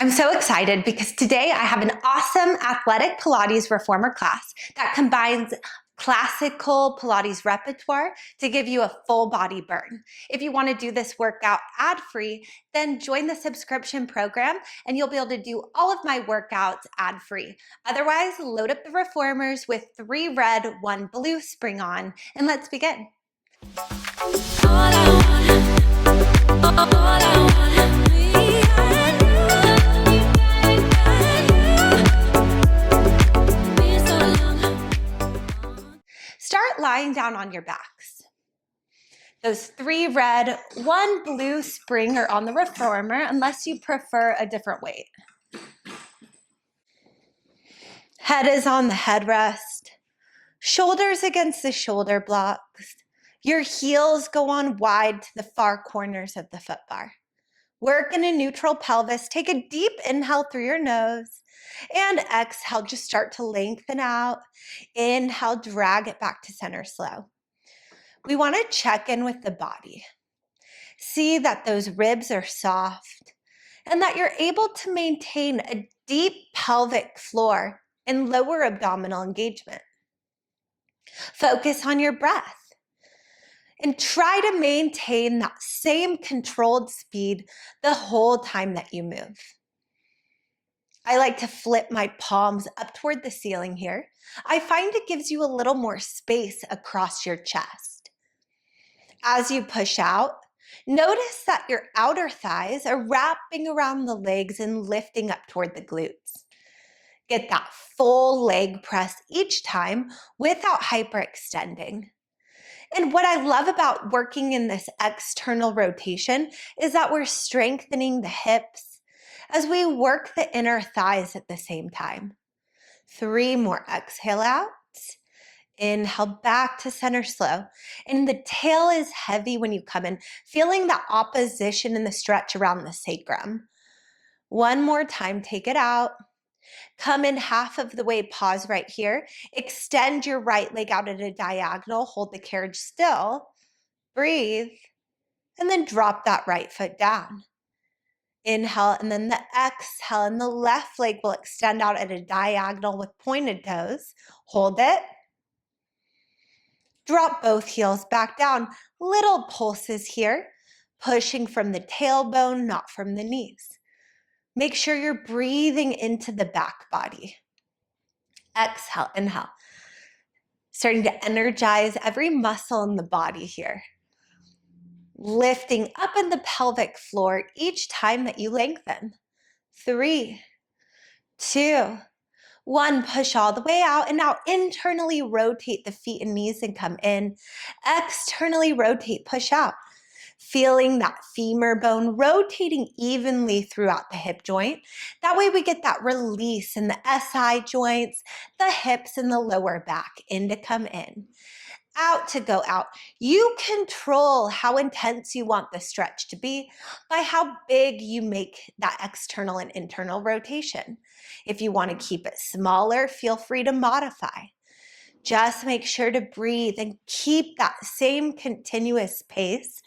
I'm so excited because today I have an awesome athletic Pilates reformer class that combines classical Pilates repertoire to give you a full body burn. If you want to do this workout ad-free, then join the subscription program and you'll be able to do all of my workouts ad-free. Otherwise, load up the reformers with 3 red, 1 blue spring on, and let's begin. Start lying down on your backs. Those 3 red, 1 blue spring are on the reformer unless you prefer a different weight. Head is on the headrest, shoulders against the shoulder blocks. Your heels go on wide to the far corners of the foot bar. Work in a neutral pelvis. Take a deep inhale through your nose and exhale, just start to lengthen out. Inhale, drag it back to center slow. We want to check in with the body. See that those ribs are soft and that you're able to maintain a deep pelvic floor and lower abdominal engagement. Focus on your breath and try to maintain that same controlled speed the whole time that you move. I like to flip my palms up toward the ceiling here. I find it gives you a little more space across your chest. As you push out, notice that your outer thighs are wrapping around the legs and lifting up toward the glutes. Get that full leg press each time without hyperextending. And what I love about working in this external rotation is that we're strengthening the hips as we work the inner thighs at the same time. 3 more exhale out. Inhale back to center slow. And the tail is heavy when you come in, feeling that opposition in the stretch around the sacrum. 1 more time, take it out. Come in half of the way, pause right here. Extend your right leg out at a diagonal, hold the carriage still, breathe, and then drop that right foot down. Inhale, and then the exhale, and the left leg will extend out at a diagonal with pointed toes. Hold it. Drop both heels back down. Little pulses here, pushing from the tailbone, not from the knees. Make sure you're breathing into the back body. Exhale, inhale. Starting to energize every muscle in the body here. Lifting up in the pelvic floor each time that you lengthen. 3, 2, 1. Push all the way out, and now internally rotate the feet and knees and come in. Externally rotate, push out. Feeling that femur bone rotating evenly throughout the hip joint. That way we get that release in the SI joints, the hips, and the lower back. In to come in. Out to go out. You control how intense you want the stretch to be by how big you make that external and internal rotation. If you want to keep it smaller, feel free to modify. Just make sure to breathe and keep that same continuous pace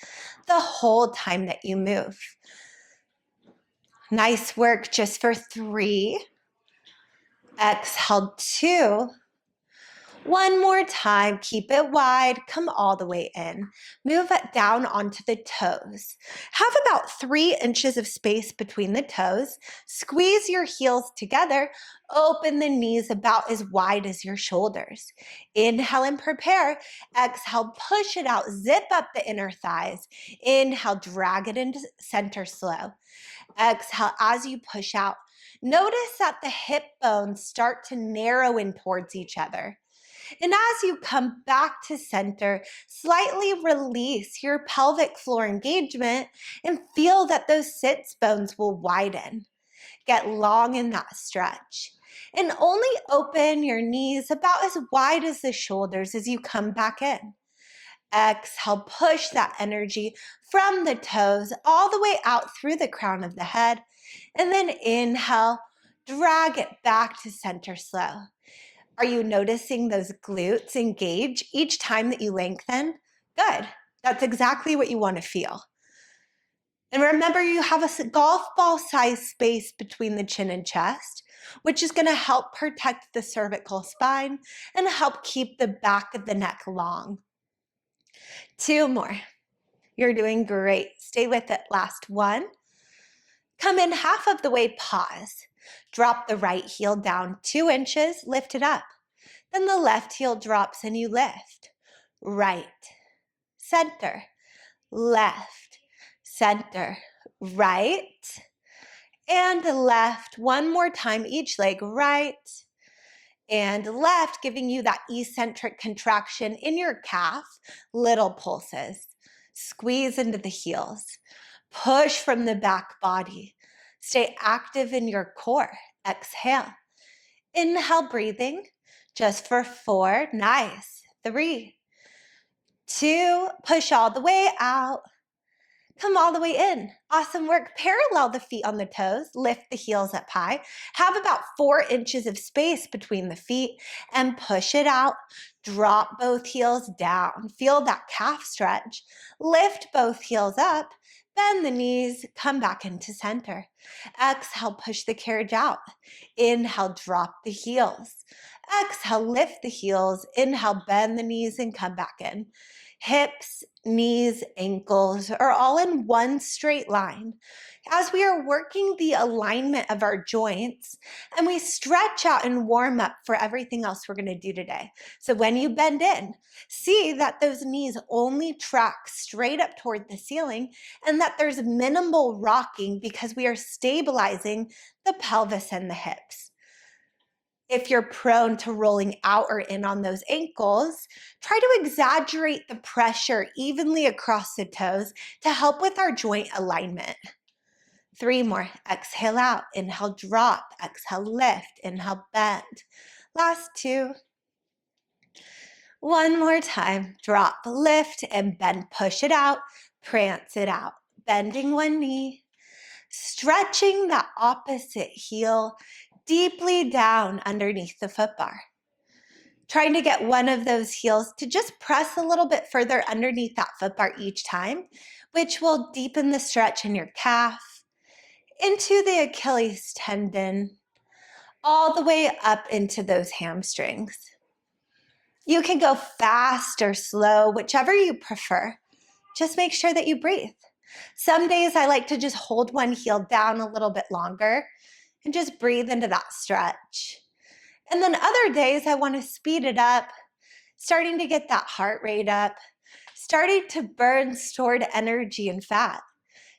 the whole time that you move. Nice work just for 3. Exhale, 2. 1 more time, keep it wide, come all the way in. Move it down onto the toes. Have about 3 inches of space between the toes. Squeeze your heels together. Open the knees about as wide as your shoulders. Inhale and prepare. Exhale, push it out. Zip up the inner thighs. Inhale, drag it into center slow. Exhale as you push out. Notice that the hip bones start to narrow in towards each other. And as you come back to center, slightly release your pelvic floor engagement and feel that those sits bones will widen. Get long in that stretch. And only open your knees about as wide as the shoulders as you come back in. Exhale, push that energy from the toes all the way out through the crown of the head. And then inhale, drag it back to center slow. Are you noticing those glutes engage each time that you lengthen? Good. That's exactly what you want to feel. And remember, you have a golf ball size space between the chin and chest, which is going to help protect the cervical spine and help keep the back of the neck long. 2 more. You're doing great. Stay with it. Last one. Come in half of the way, pause. Drop the right heel down 2 inches, lift it up. Then the left heel drops and you lift. Right, center, left, center, right, and left. One more time, each leg, right and left, giving you that eccentric contraction in your calf, little pulses. Squeeze into the heels. Push from the back body. Stay active in your core. Exhale. Inhale, breathing, just for 4. Nice. 3, 2, push all the way out. Come all the way in. Awesome work. Parallel the feet on the toes. Lift the heels up high. Have about 4 inches of space between the feet and push it out. Drop both heels down. Feel that calf stretch. Lift both heels up. Bend the knees. Come back into center. Exhale, push the carriage out. Inhale, drop the heels. Exhale, lift the heels. Inhale, bend the knees and come back in. Hips, knees, ankles are all in one straight line as we are working the alignment of our joints and we stretch out and warm up for everything else we're going to do today. So when you bend in, see that those knees only track straight up toward the ceiling and that there's minimal rocking because we are stabilizing the pelvis and the hips. If you're prone to rolling out or in on those ankles, try to exaggerate the pressure evenly across the toes to help with our joint alignment. 3 more. Exhale out. Inhale, drop. Exhale, lift. Inhale, bend. Last 2. One more time. Drop, lift, and bend. Push it out. Prance it out. Bending one knee. Stretching the opposite heel deeply down underneath the foot bar. Trying to get one of those heels to just press a little bit further underneath that foot bar each time, which will deepen the stretch in your calf, into the Achilles tendon, all the way up into those hamstrings. You can go fast or slow, whichever you prefer. Just make sure that you breathe. Some days I like to just hold one heel down a little bit longer and just breathe into that stretch. And then other days I want to speed it up, starting to get that heart rate up, starting to burn stored energy and fat.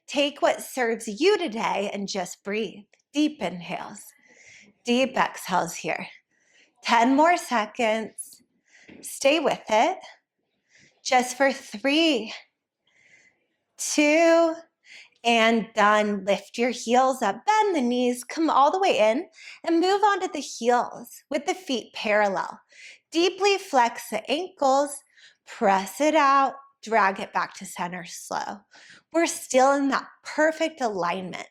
Take what serves you today and just breathe. Deep inhales, deep exhales here. 10 more seconds. Stay with it. Just for 3, 2, and done. Lift your heels up, bend the knees, come all the way in, and move onto the heels with the feet parallel. Deeply flex the ankles, press it out, drag it back to center slow. We're still in that perfect alignment.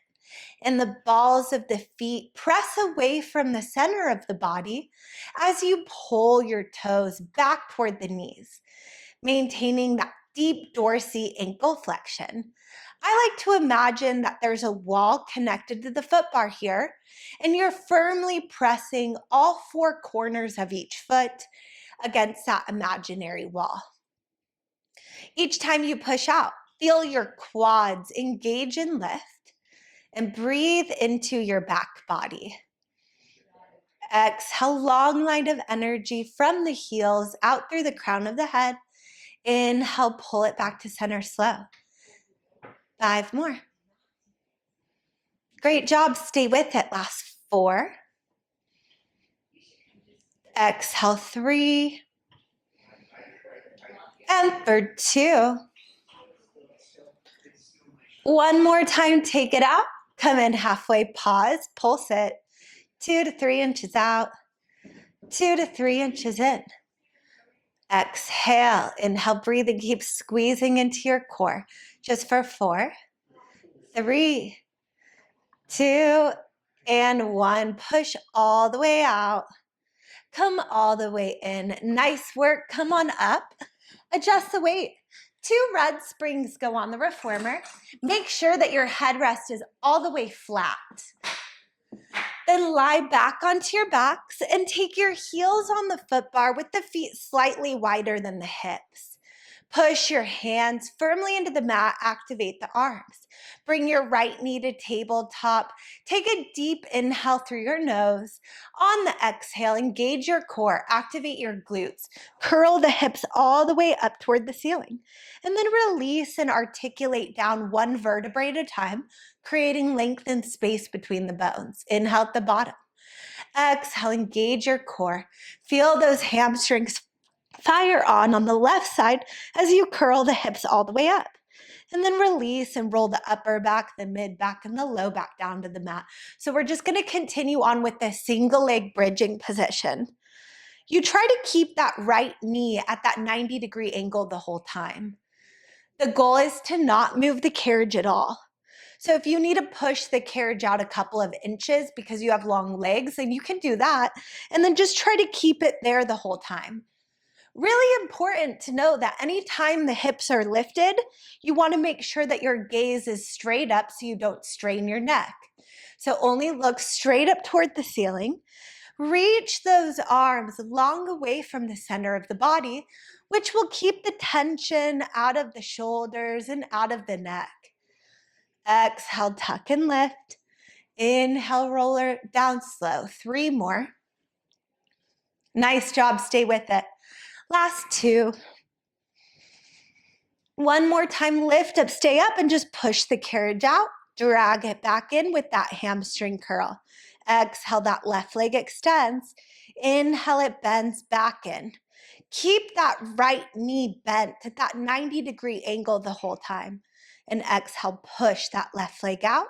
And the balls of the feet press away from the center of the body as you pull your toes back toward the knees, maintaining that deep dorsal ankle flexion. I like to imagine that there's a wall connected to the foot bar here, and you're firmly pressing all 4 corners of each foot against that imaginary wall. Each time you push out, feel your quads engage and lift, and breathe into your back body. Exhale, long line of energy from the heels out through the crown of the head. Inhale, pull it back to center slow. 5 more. Great job. Stay with it. Last 4. Exhale, 3. And for 2. One more time. Take it out. Come in halfway. Pause. Pulse it. 2 to 3 inches out. 2 to 3 inches in. Exhale. Inhale, breathing. Keep squeezing into your core. Just for 4, 3, 2, and 1. Push all the way out. Come all the way in. Nice work. Come on up. Adjust the weight. 2 red springs go on the reformer. Make sure that your headrest is all the way flat. Then lie back onto your backs and take your heels on the foot bar with the feet slightly wider than the hips. Push your hands firmly into the mat, activate the arms. Bring your right knee to tabletop. Take a deep inhale through your nose. On the exhale, engage your core, activate your glutes. Curl the hips all the way up toward the ceiling. And then release and articulate down 1 vertebrae at a time, creating length and space between the bones. Inhale at the bottom. Exhale, engage your core. Feel those hamstrings fire on the left side as you curl the hips all the way up. And then release and roll the upper back, the mid back, and the low back down to the mat. So we're just going to continue on with the single leg bridging position. You try to keep that right knee at that 90-degree angle the whole time. The goal is to not move the carriage at all. So if you need to push the carriage out a couple of inches because you have long legs, then you can do that. And then just try to keep it there the whole time. Really important to know that anytime the hips are lifted, you want to make sure that your gaze is straight up so you don't strain your neck. So only look straight up toward the ceiling. Reach those arms long away from the center of the body, which will keep the tension out of the shoulders and out of the neck. Exhale, tuck and lift. Inhale, roll it down slow. 3 more. Nice job. Stay with it. Last 2. 1 more time, lift up, stay up, and just push the carriage out. Drag it back in with that hamstring curl. Exhale, that left leg extends. Inhale, it bends back in. Keep that right knee bent at that 90-degree angle the whole time. And exhale, push that left leg out.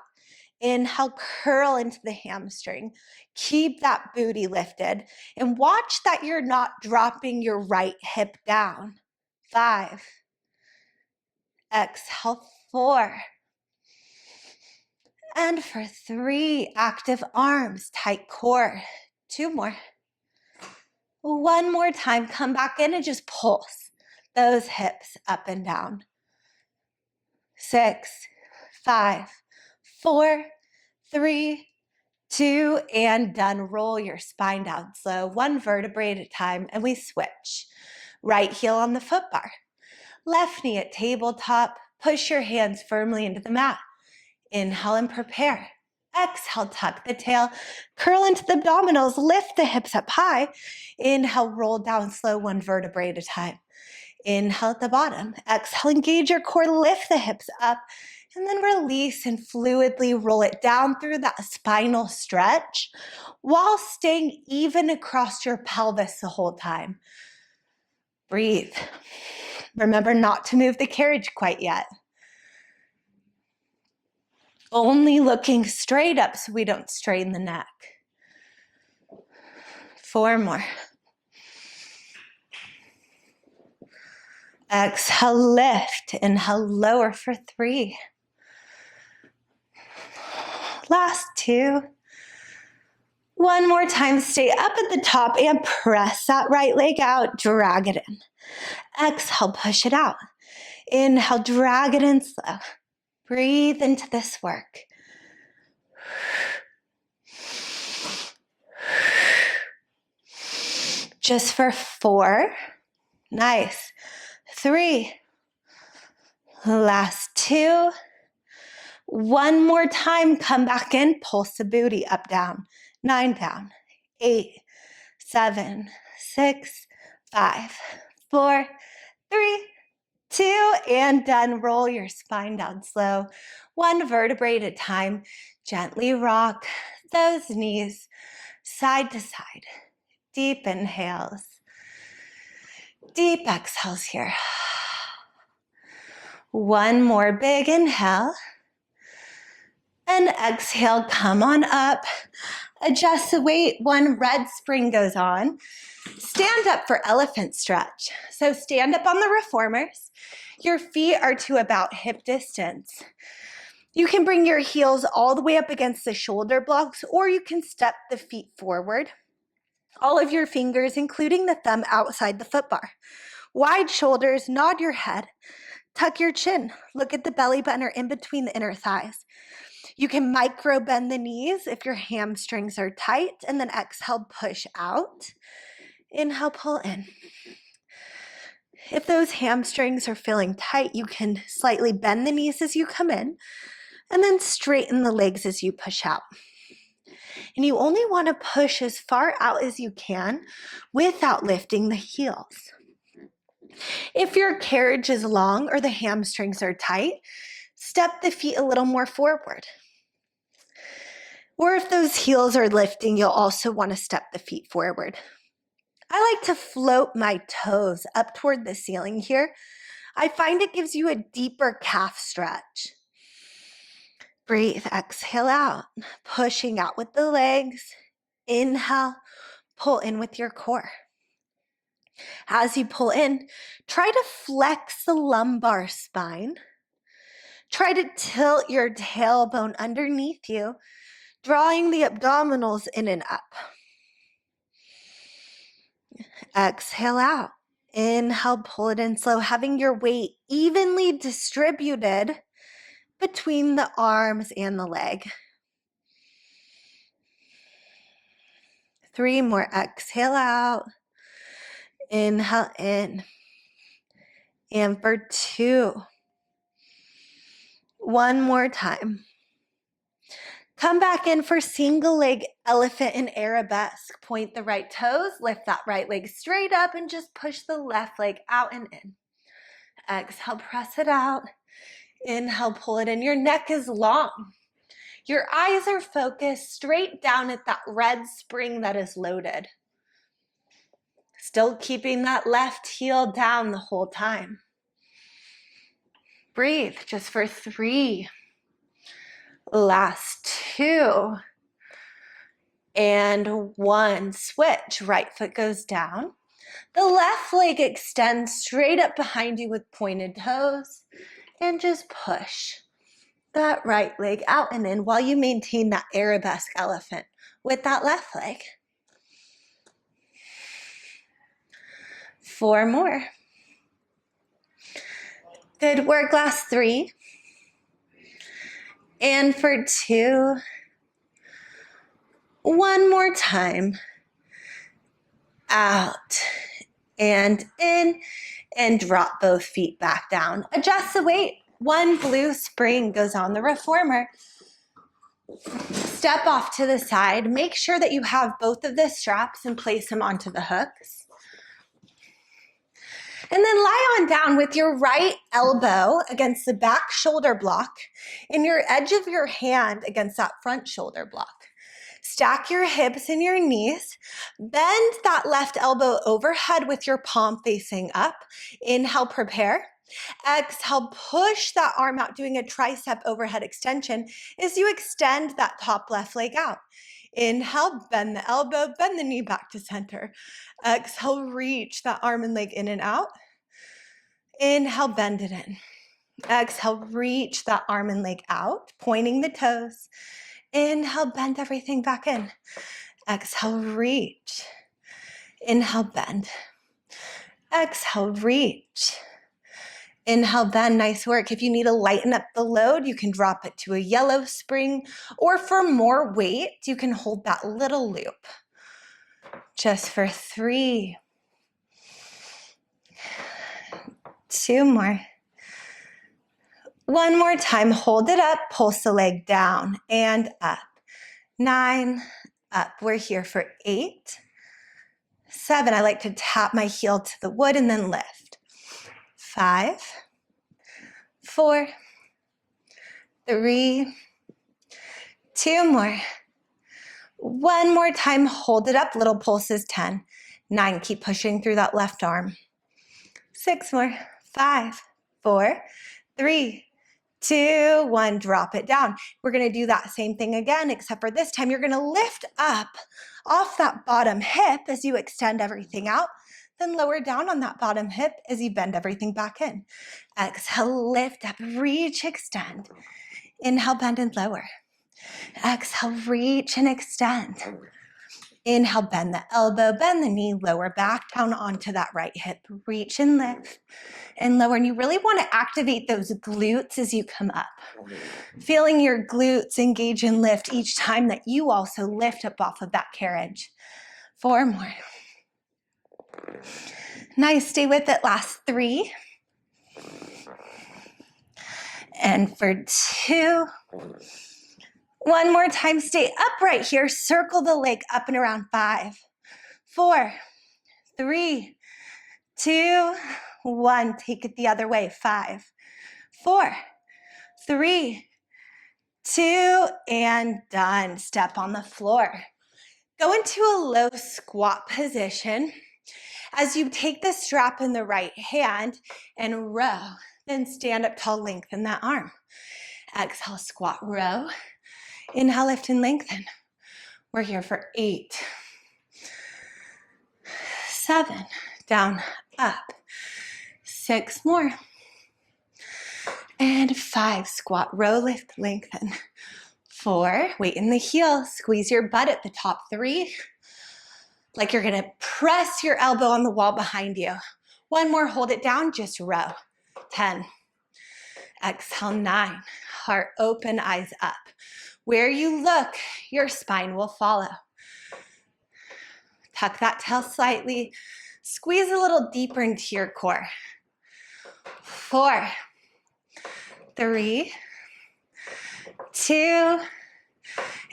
Inhale, curl into the hamstring. Keep that booty lifted. And watch that you're not dropping your right hip down. 5. Exhale, 4. And for 3, active arms, tight core. 2 more. 1 more time, come back in and just pulse those hips up and down. 6, 5, 4, 3, 2, and done. Roll your spine down slow, 1 vertebrae at a time, and we switch. Right heel on the foot bar. Left knee at tabletop. Push your hands firmly into the mat. Inhale and prepare. Exhale, tuck the tail. Curl into the abdominals. Lift the hips up high. Inhale, roll down slow, 1 vertebrae at a time. Inhale at the bottom. Exhale, engage your core. Lift the hips up. And then release and fluidly roll it down through that spinal stretch while staying even across your pelvis the whole time. Breathe. Remember not to move the carriage quite yet. Only looking straight up so we don't strain the neck. 4 more. Exhale, lift. Inhale, lower for 3. Last 2. 1 more time, stay up at the top and press that right leg out, drag it in. Exhale, push it out. Inhale, drag it in slow. Breathe into this work. Just for 4. Nice. 3. Last 2. 1 more time, come back in, pulse the booty up, down. 9 down. 8, 7, 6, 5, 4, 3, 2, and done. Roll your spine down slow. 1 vertebrae at a time. Gently rock those knees side to side. Deep inhales. Deep exhales here. 1 more big inhale. And exhale, come on up. Adjust the weight. 1 red spring goes on. Stand up for elephant stretch. So stand up on the reformers. Your feet are to about hip distance. You can bring your heels all the way up against the shoulder blocks, or you can step the feet forward. All of your fingers, including the thumb, outside the foot bar. Wide shoulders, nod your head. Tuck your chin. Look at the belly button or in between the inner thighs. You can micro bend the knees if your hamstrings are tight, and then exhale, push out. Inhale, pull in. If those hamstrings are feeling tight, you can slightly bend the knees as you come in, and then straighten the legs as you push out. And you only want to push as far out as you can without lifting the heels. If your carriage is long or the hamstrings are tight, step the feet a little more forward. Or if those heels are lifting, you'll also want to step the feet forward. I like to float my toes up toward the ceiling here. I find it gives you a deeper calf stretch. Breathe, exhale out, pushing out with the legs. Inhale, pull in with your core. As you pull in, try to flex the lumbar spine. Try to tilt your tailbone underneath you, drawing the abdominals in and up. Exhale out. Inhale, pull it in slow, having your weight evenly distributed between the arms and the leg. 3 more. Exhale out. Inhale in. And for 2. 1 more time. Come back in for single leg elephant and arabesque. Point the right toes, lift that right leg straight up, and just push the left leg out and in. Exhale, press it out. Inhale, pull it in. Your neck is long. Your eyes are focused straight down at that red spring that is loaded. Still keeping that left heel down the whole time. Breathe just for 3. Last 2. And 1. Switch. Right foot goes down. The left leg extends straight up behind you with pointed toes. And just push that right leg out and in while you maintain that arabesque elephant with that left leg. 4 more. Good work. Last 3. And for 2. 1 more time. Out and in, and drop both feet back down. Adjust the weight. 1 blue spring goes on the reformer. Step off to the side. Make sure that you have both of the straps and place them onto the hooks. And then lie on down with your right elbow against the back shoulder block and your edge of your hand against that front shoulder block. Stack your hips and your knees. Bend that left elbow overhead with your palm facing up. Inhale, prepare. Exhale, push that arm out, doing a tricep overhead extension as you extend that top left leg out. Inhale, bend the elbow, bend the knee back to center. Exhale, reach that arm and leg in and out. Inhale, bend it in. Exhale, reach that arm and leg out, pointing the toes. Inhale, bend everything back in. Exhale, reach. Inhale, bend. Exhale, reach. Inhale, bend. Nice work. If you need to lighten up the load, you can drop it to a yellow spring, or for more weight, you can hold that little loop. Just for 3. 2 more. 1 more time. Hold it up. Pulse the leg down and up. 9, up. We're here for 8, 7. I like to tap my heel to the wood and then lift. 5, 4, 3, 2 more. 1 more time. Hold it up. Little pulses. 10, 9. Keep pushing through that left arm. 6 more. 5, 4, 3, 2, 1. Drop it down. We're going to do that same thing again, except for this time you're going to lift up off that bottom hip as you extend everything out, then lower down on that bottom hip as you bend everything back in. Exhale, lift up, reach, extend. Inhale, bend and lower. Exhale, reach and extend. Inhale, bend the elbow, bend the knee, lower back down onto that right hip. Reach and lift and lower. And you really want to activate those glutes as you come up. Feeling your glutes engage and lift each time that you also lift up off of that carriage. 4 more. Nice, stay with it, last 3. And for 2. One more time, stay upright here. Circle the leg up and around. 5, 4, 3, 2, 1. Take it the other way. 5, 4, 3, 2, and done. Step on the floor. Go into a low squat position. As you take the strap in the right hand and row, then stand up tall, lengthen that arm. Exhale, squat, row. Inhale, lift and lengthen. We're here for 8, 7, down, up. 6 more. And 5, squat, row, lift, lengthen. 4, weight in the heel, squeeze your butt at the top. 3, like you're gonna press your elbow on the wall behind you. 1 more, hold it down, just row. 10. Exhale, 9. Heart open, eyes up. Where you look, your spine will follow. Tuck that tail slightly. Squeeze a little deeper into your core. 4, 3, 2,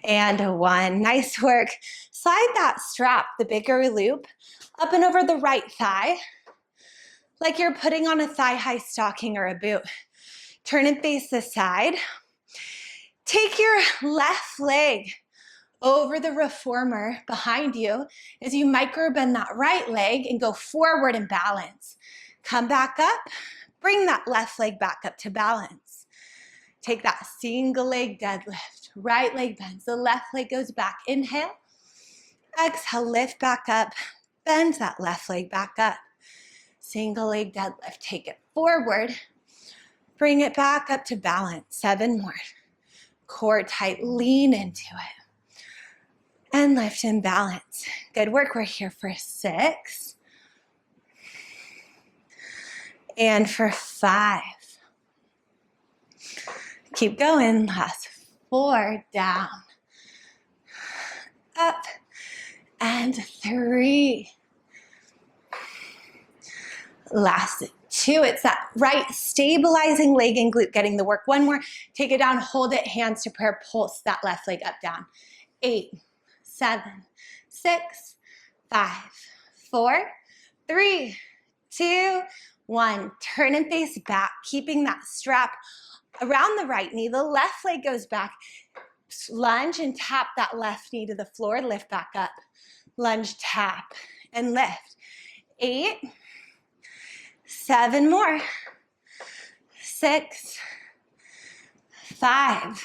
and 1. Nice work. Slide that strap, the bigger loop, up and over the right thigh, like you're putting on a thigh-high stocking or a boot. Turn and face the side. Take your left leg over the reformer behind you as you micro bend that right leg and go forward and balance. Come back up, bring that left leg back up to balance. Take that single leg deadlift. Right leg bends, the left leg goes back. Inhale, exhale, lift back up, bend that left leg back up. Single leg deadlift, take it forward, bring it back up to balance. 7 more. Core tight, lean into it. And lift and balance. Good work, we're here for 6. And for 5. Keep going, last 4, down, up, and 3. Last 2, it's that right stabilizing leg and glute getting the work. 1 more, take it down, hold it, hands to prayer, pulse that left leg up, down. 8, 7, 6, 5, 4, 3, 2, 1. Turn and face back, keeping that strap around the right knee. The left leg goes back. Lunge and tap that left knee to the floor. Lift back up. Lunge, tap, and lift. 8, 7 more. 6, 5.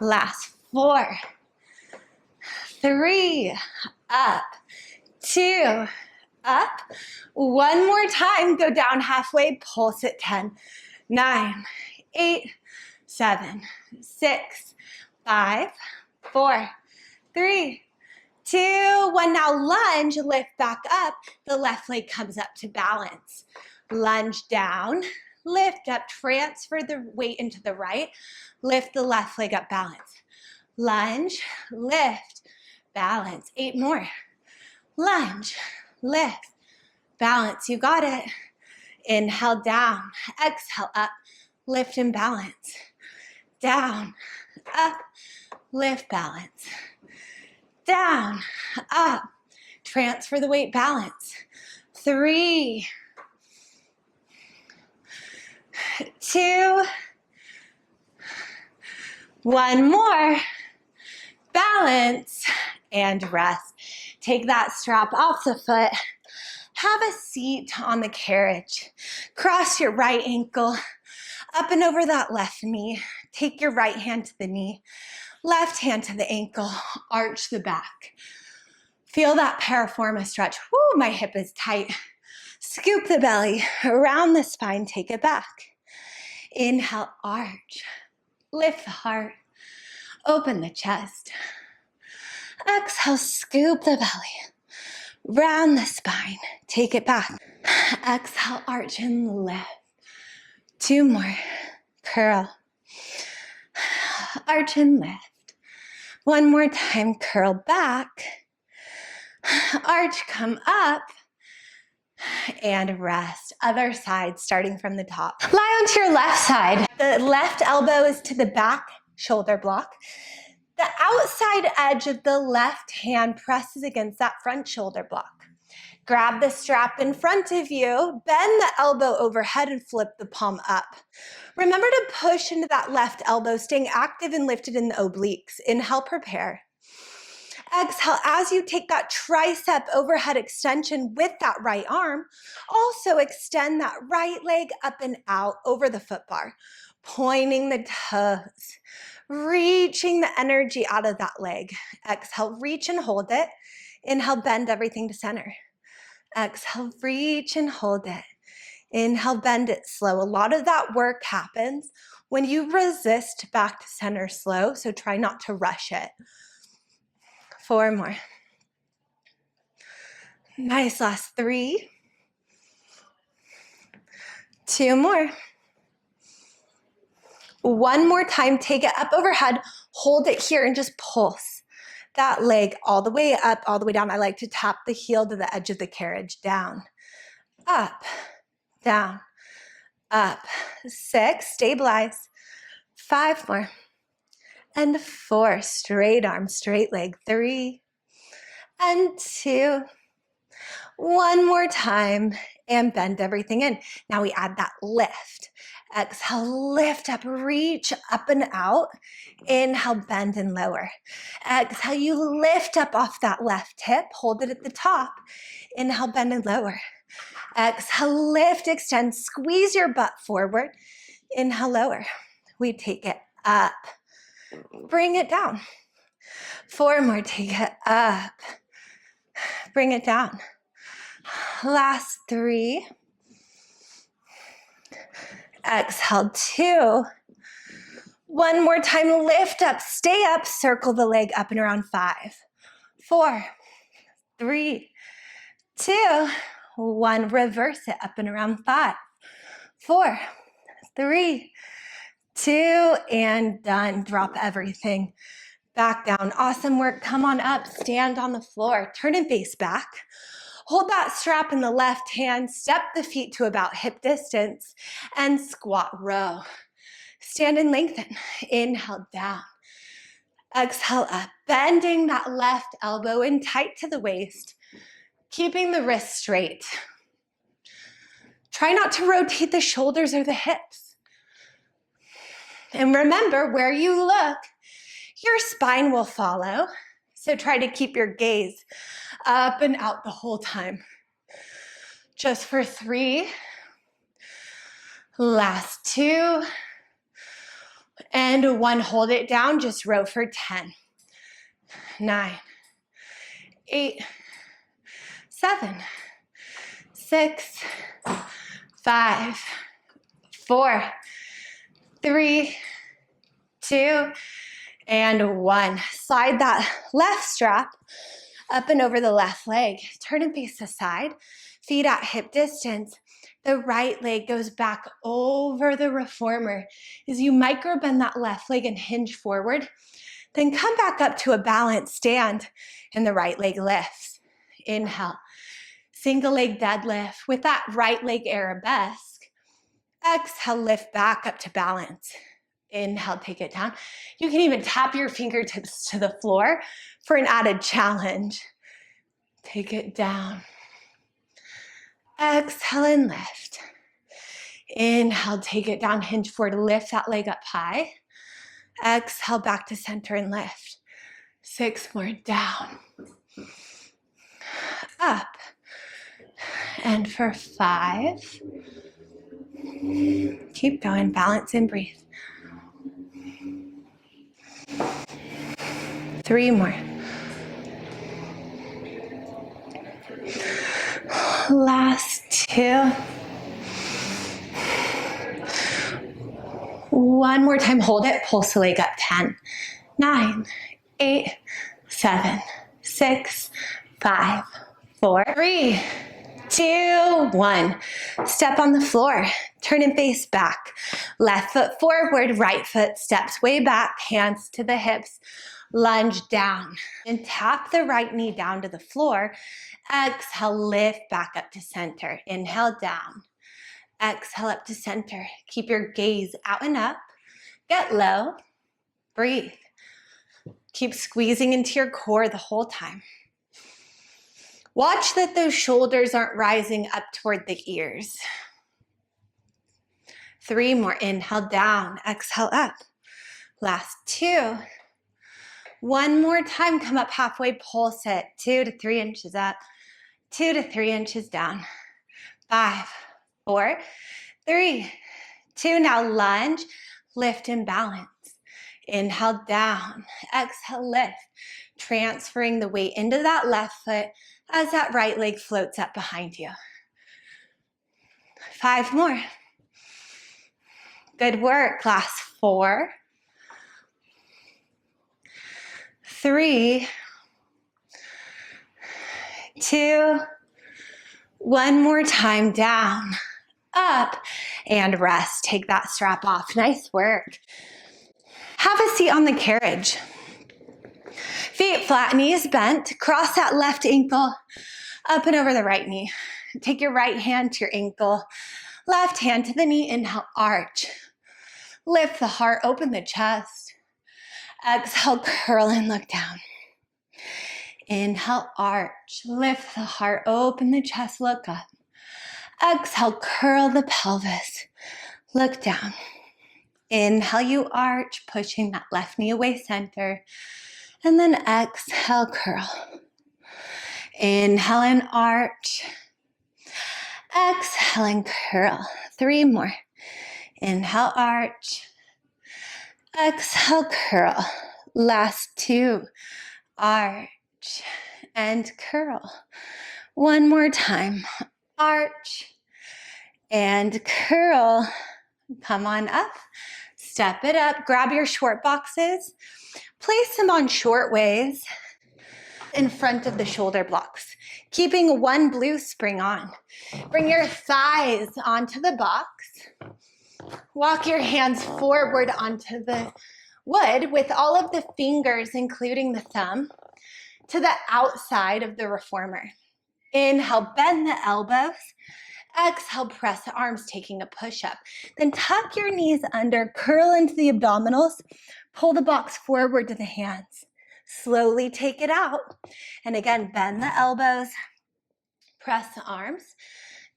Last 4, 3. Up, 2. Up. 1 more time. Go down halfway. Pulse at 10, 9, 8, 7, 6, 5, 4, 3, 2, 1. Now lunge, lift back up. The left leg comes up to balance. Lunge down, lift up, transfer the weight into the right. Lift the left leg up, balance. Lunge, lift, balance. 8 more. Lunge, lift, balance. You got it. Inhale, down. Exhale, up. Lift and balance. Down, up, lift, balance. Down, up, transfer the weight, balance. 3, 2, 1 more. Balance and rest. Take that strap off the foot. Have a seat on the carriage. Cross your right ankle up and over that left knee. Take your right hand to the knee, left hand to the ankle, arch the back. Feel that piriformis stretch. Woo, my hip is tight. Scoop the belly around the spine, take it back. Inhale, arch. Lift the heart. Open the chest. Exhale, scoop the belly. Round the spine. Take it back. Exhale, arch and lift. 2 more. Curl. Arch and lift. 1 more time. Curl back. Arch, come up. And rest. Other side, starting from the top. Lie onto your left side. The left elbow is to the back shoulder block. The outside edge of the left hand presses against that front shoulder block. Grab the strap in front of you, bend the elbow overhead and flip the palm up. Remember to push into that left elbow, staying active and lifted in the obliques. Inhale, prepare. Exhale, as you take that tricep overhead extension with that right arm, also extend that right leg up and out over the foot bar, pointing the toes, reaching the energy out of that leg. Exhale, reach and hold it. Inhale, bend everything to center. Exhale, reach and hold it. Inhale, bend it slow. A lot of that work happens when you resist back to center slow, so try not to rush it. 4 more. Nice, last 3. 2 more. 1 more time, take it up overhead, hold it here and just pulse that leg all the way up, all the way down. I like to tap the heel to the edge of the carriage. Down, up, down, up. 6, stabilize. 5 more. And 4, straight arm, straight leg. 3 and 2. 1 more time and bend everything in. Now we add that lift. Exhale, lift up, reach up and out. Inhale, bend and lower. Exhale, you lift up off that left hip, hold it at the top. Inhale, bend and lower. Exhale, lift, extend, squeeze your butt forward. Inhale, lower. We take it up. Bring it down. 4 more, take it up. Bring it down. Last 3. Exhale, 2. 1 more time, lift up, stay up, circle the leg up and around. 5, 4, 3, 2, 1. Reverse it up and around. 5, 4, 3, 2, and done. Drop everything back down. Awesome work. Come on up, stand on the floor, turn and face back. Hold that strap in the left hand, step the feet to about hip distance, and squat row. Stand and lengthen. Inhale, down. Exhale, up. Bending that left elbow in tight to the waist, keeping the wrist straight. Try not to rotate the shoulders or the hips. And remember, where you look, your spine will follow. So try to keep your gaze up and out the whole time. Just for 3. Last 2. And 1. Hold it down. Just row for 10. 9, 8, 7, 6, 5, 4, 3, 2, and 1. Slide that left strap up and over the left leg. Turn and face the side. Feet at hip distance. The right leg goes back over the reformer as you micro bend that left leg and hinge forward. Then come back up to a balanced stand and the right leg lifts. Inhale. Single leg deadlift with that right leg arabesque. Exhale, lift back up to balance. Inhale, take it down. You can even tap your fingertips to the floor for an added challenge. Take it down. Exhale and lift. Inhale, take it down, hinge forward, lift that leg up high. Exhale, back to center and lift. 6 more, down. Up. And for 5. Keep going, balance and breathe. 3 more. Last 2. 1 more time, hold it, pulse the leg up. 10, 9, 8, 7, 6, 5, 4, 3, 2, 1. Step on the floor. Turn and face back. Left foot forward, right foot steps way back, hands to the hips. Lunge down and tap the right knee down to the floor. Exhale, lift back up to center. Inhale down. Exhale up to center. Keep your gaze out and up. Get low. Breathe. Keep squeezing into your core the whole time. Watch that those shoulders aren't rising up toward the ears. 3 more. Inhale down. Exhale up. Last 2. 1 more time. Come up halfway. Pulse it. 2 to 3 inches up. 2 to 3 inches down. 5, 4, 3, 2. Now lunge. Lift and balance. Inhale down. Exhale, lift. Transferring the weight into that left foot as that right leg floats up behind you. 5 more. Good work. Last 4, 3, 2, 1 more time. Down, up, and rest. Take that strap off. Nice work. Have a seat on the carriage. Feet flat, knees bent. Cross that left ankle up and over the right knee. Take your right hand to your ankle, left hand to the knee. Inhale, arch. Lift the heart, open the chest. Exhale, curl and look down. Inhale, arch. Lift the heart, open the chest, look up. Exhale, curl the pelvis, look down. Inhale, you arch, pushing that left knee away center. And then exhale, curl. Inhale and arch. Exhale and curl. 3 more. Inhale, arch. Exhale, curl. Last 2. Arch and curl. 1 more time. Arch and curl. Come on up. Step it up. Grab your short boxes. Place them on short ways in front of the shoulder blocks, keeping 1 blue spring on. Bring your thighs onto the box. Walk your hands forward onto the wood with all of the fingers, including the thumb, to the outside of the reformer. Inhale, bend the elbows. Exhale, press the arms, taking a push-up. Then tuck your knees under, curl into the abdominals, pull the box forward to the hands. Slowly take it out. And again, bend the elbows, press the arms.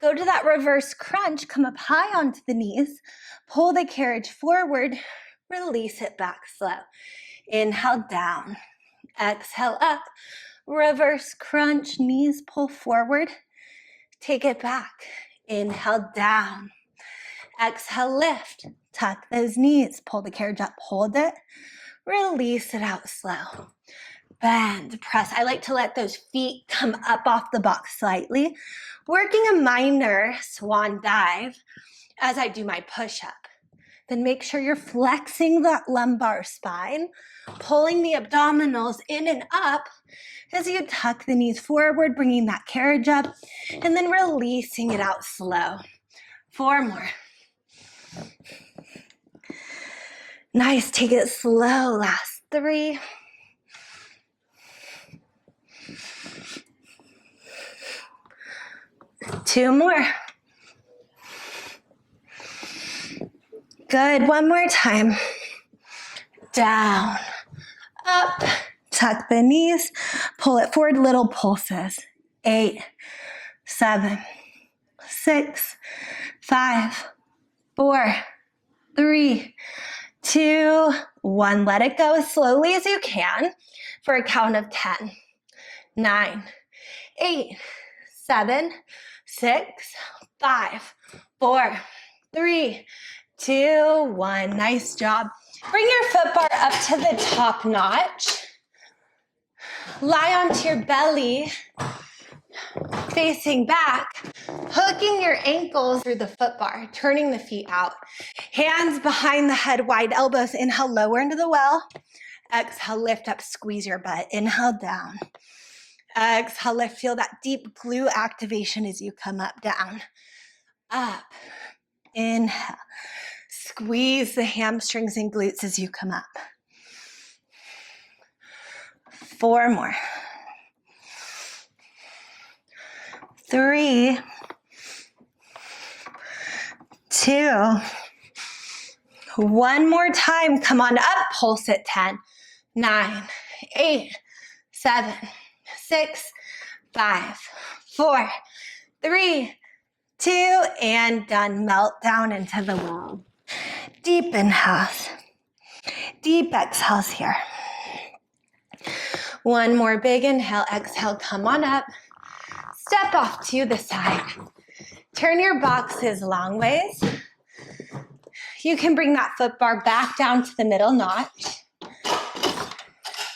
Go to that reverse crunch, come up high onto the knees, pull the carriage forward, release it back slow. Inhale, down. Exhale, up. Reverse crunch, knees pull forward. Take it back. Inhale, down. Exhale, lift. Tuck those knees. Pull the carriage up. Hold it. Release it out slow. Bend, press. I like to let those feet come up off the box slightly. Working a minor swan dive as I do my push-up. Then make sure you're flexing that lumbar spine, pulling the abdominals in and up as you tuck the knees forward, bringing that carriage up, and then releasing it out slow. 4 more. Nice, take it slow. Last 3. 2 more. Good, 1 more time. Down, up, tuck the knees, pull it forward, little pulses. 8, 7, 6, 5, 4, 3, 2, 1. Let it go as slowly as you can for a count of 10. 9, 8, 7, 6, 5, 4, 3, 2, 1. Nice job. Bring your foot bar up to the top notch. Lie onto your belly, facing back, hooking your ankles through the foot bar, turning the feet out. Hands behind the head, wide elbows. Inhale, lower into the well. Exhale, lift up, squeeze your butt. Inhale, down. Exhale, lift. Feel that deep glute activation as you come up, down, up. Inhale. Squeeze the hamstrings and glutes as you come up. 4 more. 3, 2. 1 more time. Come on up. Pulse at 10, 9, 8, 7, 6, 5, 4, 3, 2, and done. Melt down into the wall. Deep inhales. Deep exhales here. 1 more big inhale. Exhale, come on up. Step off to the side. Turn your boxes long ways. You can bring that foot bar back down to the middle notch.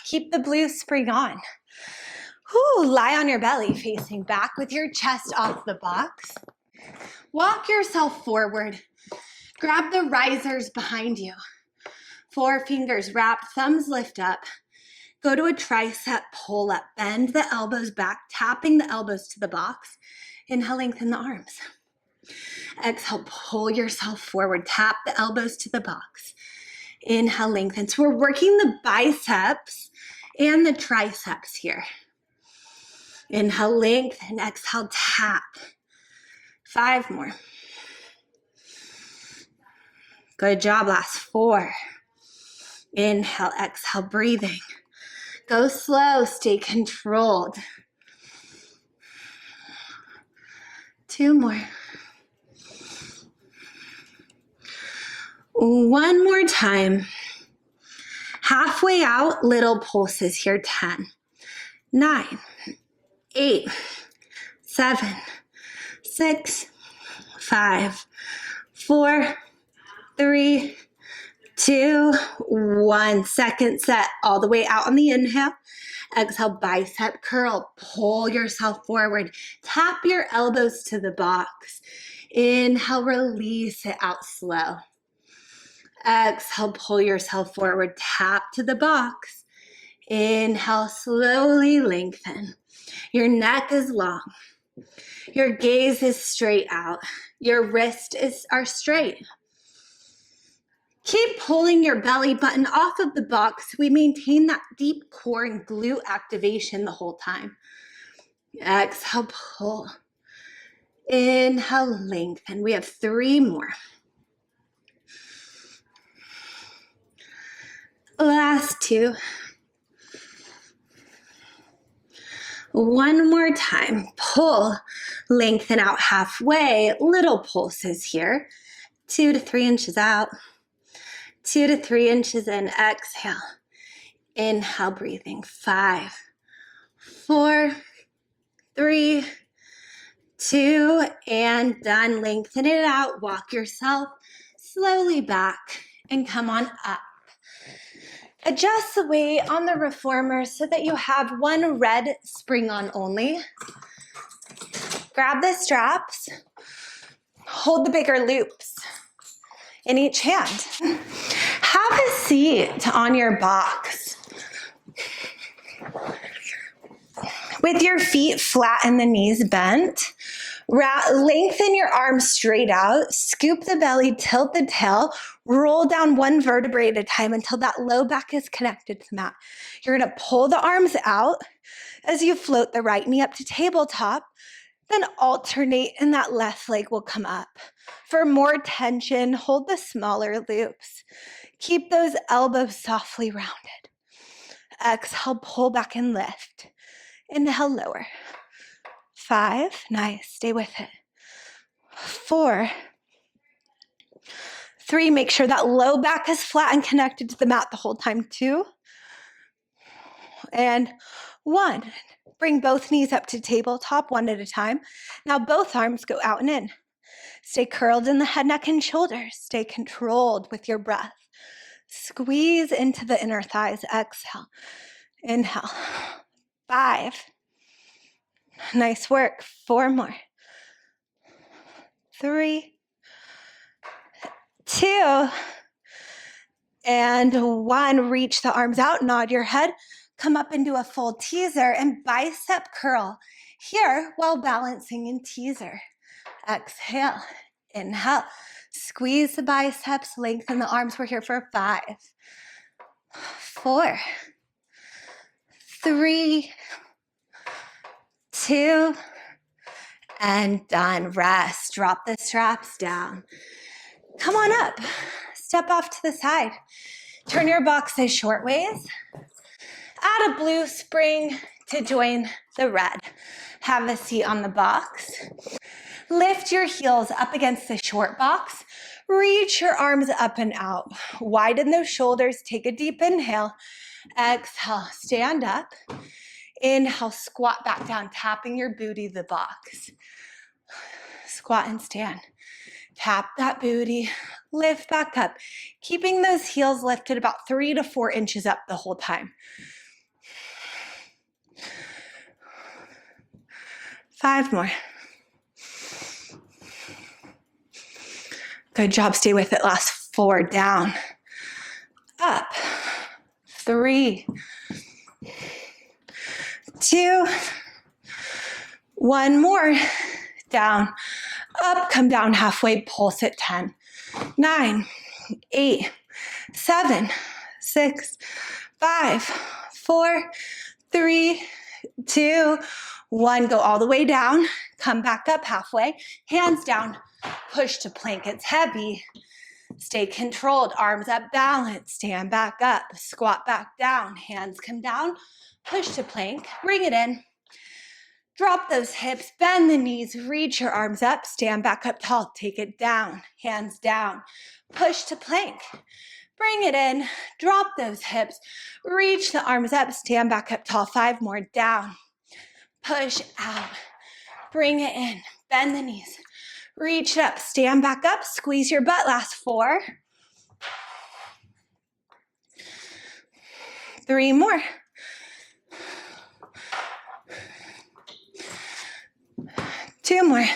Keep the blue spring on. Whew, lie on your belly facing back with your chest off the box. Walk yourself forward. Grab the risers behind you. 4 fingers wrapped, thumbs lift up. Go to a tricep pull up. Bend the elbows back, tapping the elbows to the box. Inhale, lengthen the arms. Exhale, pull yourself forward. Tap the elbows to the box. Inhale, lengthen. So we're working the biceps and the triceps here. Inhale, lengthen. Exhale, tap. 5 more. Good job. Last 4. Inhale, exhale, breathing. Go slow. Stay controlled. 2 more. 1 more time. Halfway out, little pulses here. 10, 9, 8, 7, 6, 5, 4, 3, 2, 1. Second set, all the way out on the inhale. Exhale, bicep curl. Pull yourself forward. Tap your elbows to the box. Inhale, release it out slow. Exhale, pull yourself forward. Tap to the box. Inhale, slowly lengthen. Your neck is long. Your gaze is straight out. Your wrists are straight. Keep pulling your belly button off of the box. We maintain that deep core and glute activation the whole time. Exhale, pull. Inhale, lengthen. We have 3 more. Last 2. 1 more time. Pull, lengthen out halfway. Little pulses here. 2 to 3 inches out. 2 to 3 inches in. Exhale. Inhale, breathing. 5, 4, 3, 2, and done. Lengthen it out. Walk yourself slowly back and come on up. Adjust the weight on the reformer so that you have 1 red spring on only. Grab the straps. Hold the bigger loops in each hand. Have a seat on your box with your feet flat and the knees bent. Lengthen your arms straight out, scoop the belly, tilt the tail, roll down 1 vertebrae at a time until that low back is connected to the mat. You're gonna pull the arms out as you float the right knee up to tabletop, then alternate and that left leg will come up. For more tension, hold the smaller loops. Keep those elbows softly rounded. Exhale, pull back and lift. Inhale, lower. 5, nice, stay with it. 4, 3, make sure that low back is flat and connected to the mat the whole time. 2, and 1. Bring both knees up to tabletop, 1 at a time. Now both arms go out and in. Stay curled in the head, neck, and shoulders. Stay controlled with your breath. Squeeze into the inner thighs. Exhale. Inhale. 5. Nice work. 4 more. 3, 2, and 1. Reach the arms out. Nod your head. Come up into a full teaser and bicep curl here while balancing in teaser. Exhale, inhale, squeeze the biceps, lengthen the arms. We're here for 5, 4, 3, 2, and done. Rest, drop the straps down. Come on up, step off to the side. Turn your boxes short ways. Add a blue spring to join the red. Have a seat on the box. Lift your heels up against the short box. Reach your arms up and out. Widen those shoulders. Take a deep inhale. Exhale, stand up. Inhale, squat back down, tapping your booty to the box. Squat and stand. Tap that booty. Lift back up. Keeping those heels lifted about 3 to 4 inches up the whole time. 5 more. Good job. Stay with it. Last 4. Down. Up. 3. 2. 1 more. Down. Up. Come down halfway. Pulse at 10. 9. 8. 7. 6. 5. 4. 3. 2. 1. Go all the way down. Come back up halfway. Hands down. Push to plank. It's heavy. Stay controlled. Arms up, balance. Stand back up. Squat back down. Hands come down. Push to plank. Bring it in. Drop those hips. Bend the knees. Reach your arms up. Stand back up tall. Take it down. Hands down. Push to plank. Bring it in. Drop those hips. Reach the arms up. Stand back up tall. 5 more. Down. Push out. Bring it in. Bend the knees. Reach up. Stand back up. Squeeze your butt. Last 4. 3 more. 2 more.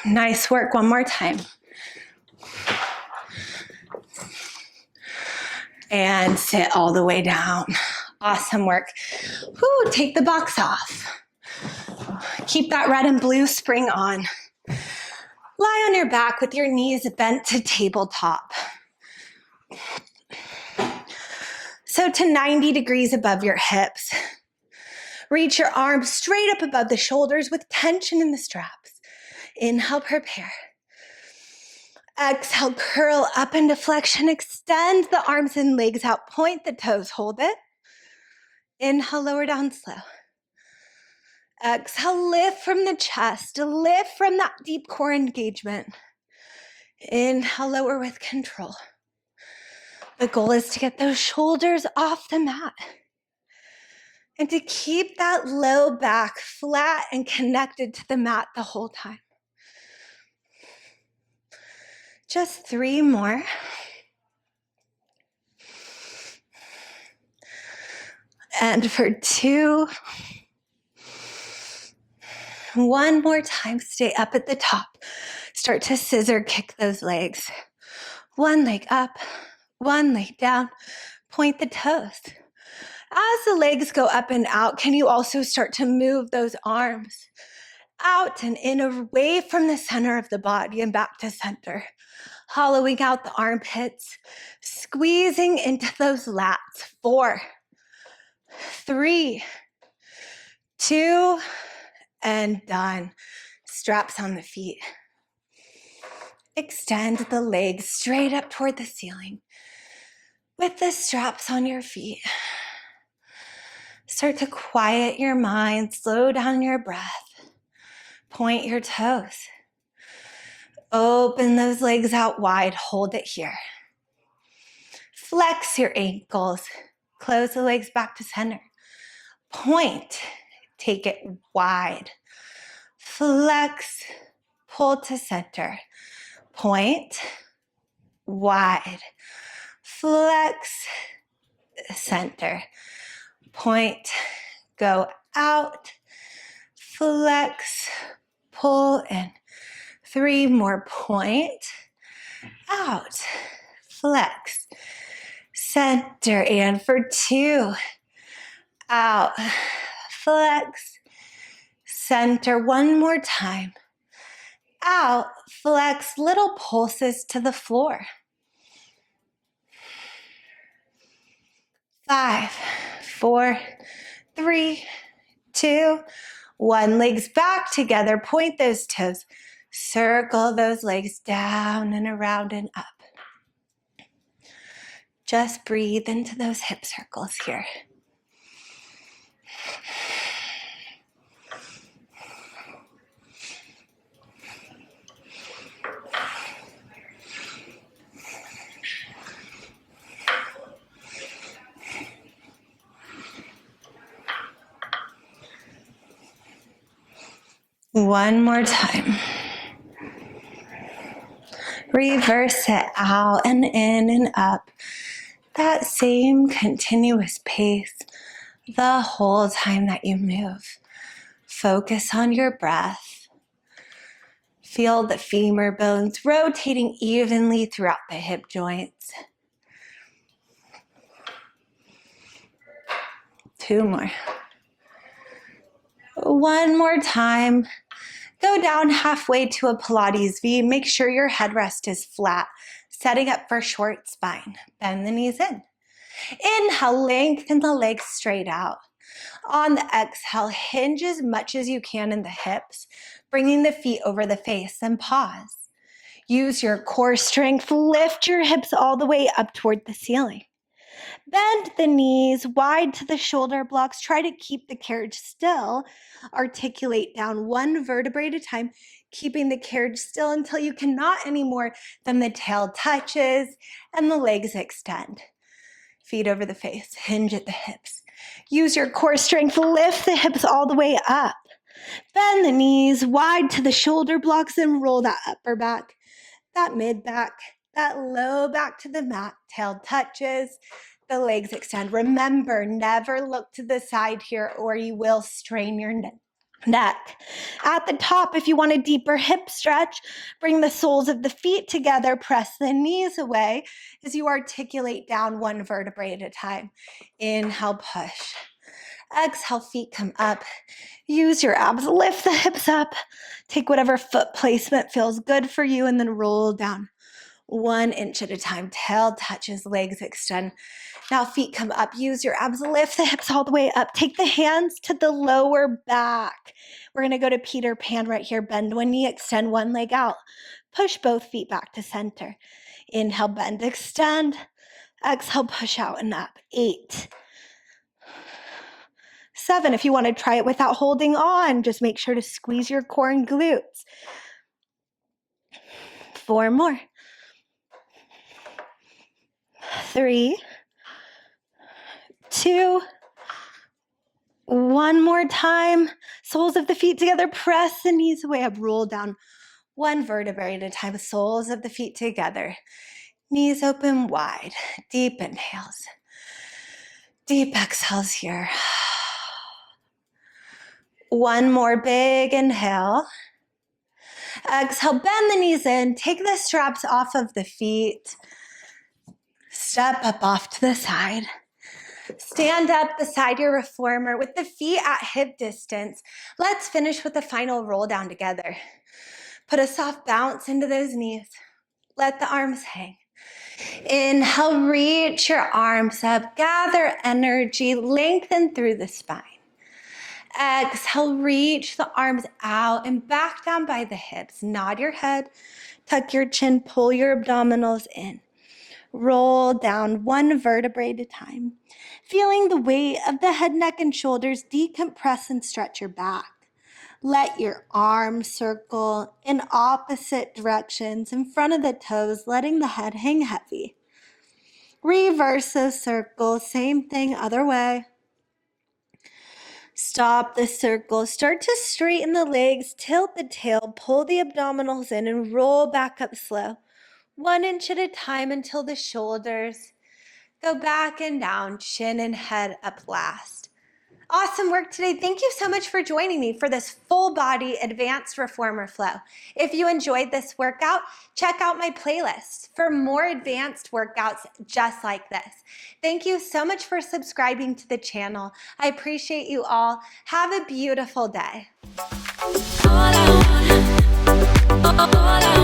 Nice work. One more time. And sit all the way down. Awesome work. Whew, take the box off. Keep that red and blue spring on. Lie on your back with your knees bent to tabletop. So to 90 degrees above your hips. Reach your arms straight up above the shoulders with tension in the straps. Inhale, prepare. Exhale, curl up into flexion. Extend the arms and legs out. Point the toes. Hold it. Inhale, lower down slow. Exhale, lift from the chest. Lift from that deep core engagement. Inhale, lower with control. The goal is to get those shoulders off the mat. And to keep that low back flat and connected to the mat the whole time. Just 3 more. And for 2. 1 more time, stay up at the top. Start to scissor kick those legs. 1 leg up, 1 leg down. Point the toes. As the legs go up and out, can you also start to move those arms out and in, away from the center of the body and back to center? Hollowing out the armpits, squeezing into those lats. 4, 3, 2, and done. Straps on the feet. Extend the legs straight up toward the ceiling with the straps on your feet. Start to quiet your mind, slow down your breath. Point your toes. Open those legs out wide, hold it here. Flex your ankles, close the legs back to center. Point, take it wide. Flex, pull to center. Point, wide. Flex, center. Point, go out. Flex, pull in. 3 more. Point, out. flex, center, and for 2, out, flex, center, one more time, out, flex, little pulses to the floor. 5, 4, 3, 2, 1. Legs back together, point those toes, circle those legs down and around and up. Just breathe into those hip circles here. One more time. Reverse it out and in and up. That same continuous pace the whole time that you move. Focus on your breath. Feel the femur bones rotating evenly throughout the hip joints. 2 more. One more time. Go down halfway to a Pilates V. Make sure your headrest is flat, setting up for short spine. Bend the knees in. Inhale, lengthen the legs straight out. On the exhale, hinge as much as you can in the hips, bringing the feet over the face, and pause. Use your core strength, lift your hips all the way up toward the ceiling. Bend the knees wide to the shoulder blocks. Try to keep the carriage still. Articulate down one vertebrae at a time, keeping the carriage still until you cannot anymore. Then the tail touches and the legs extend. Feet over the face, hinge at the hips. Use your core strength, lift the hips all the way up. Bend the knees wide to the shoulder blocks and roll that upper back, that mid back, that low back to the mat. Tail touches, the legs extend. Remember, never look to the side here or you will strain your neck. At the top, if you want a deeper hip stretch, bring the soles of the feet together, press the knees away as you articulate down one vertebrae at a time. Inhale, push. Exhale, feet come up. Use your abs, lift the hips up. Take whatever foot placement feels good for you and then roll down 1 inch at a time. Tail touches, legs extend. Now feet come up. Use your abs, lift the hips all the way up. Take the hands to the lower back. We're going to go to Peter Pan right here. Bend one knee, extend one leg out. Push both feet back to center. Inhale, bend, extend. Exhale, push out and up. 8, 7. If you want to try it without holding on, just make sure to squeeze your core and glutes. 4 more. 3, 2, 1 more time. Soles of the feet together, press the knees away up, roll down 1 vertebrae at a time. Soles of the feet together, knees open wide. Deep inhales, deep exhales here. 1 more big inhale. Exhale, bend the knees in, take the straps off of the feet. Step up off to the side. Stand up beside your reformer with the feet at hip distance. Let's finish with the final roll down together. Put a soft bounce into those knees. Let the arms hang. Inhale, reach your arms up. Gather energy, lengthen through the spine. Exhale, reach the arms out and back down by the hips. Nod your head, tuck your chin, pull your abdominals in. Roll down 1 vertebrae at a time. Feeling the weight of the head, neck, and shoulders, decompress and stretch your back. Let your arms circle in opposite directions in front of the toes, letting the head hang heavy. Reverse those circles, same thing, other way. Stop the circle, start to straighten the legs, tilt the tail, pull the abdominals in, and roll back up slow. 1 inch at a time until the shoulders go back and down, chin and head up last. Awesome work today. Thank you so much for joining me for this full body advanced reformer flow. If you enjoyed this workout, check out my playlist for more advanced workouts just like this. Thank you so much for subscribing to the channel. I appreciate you all. Have a beautiful day. All I want, all I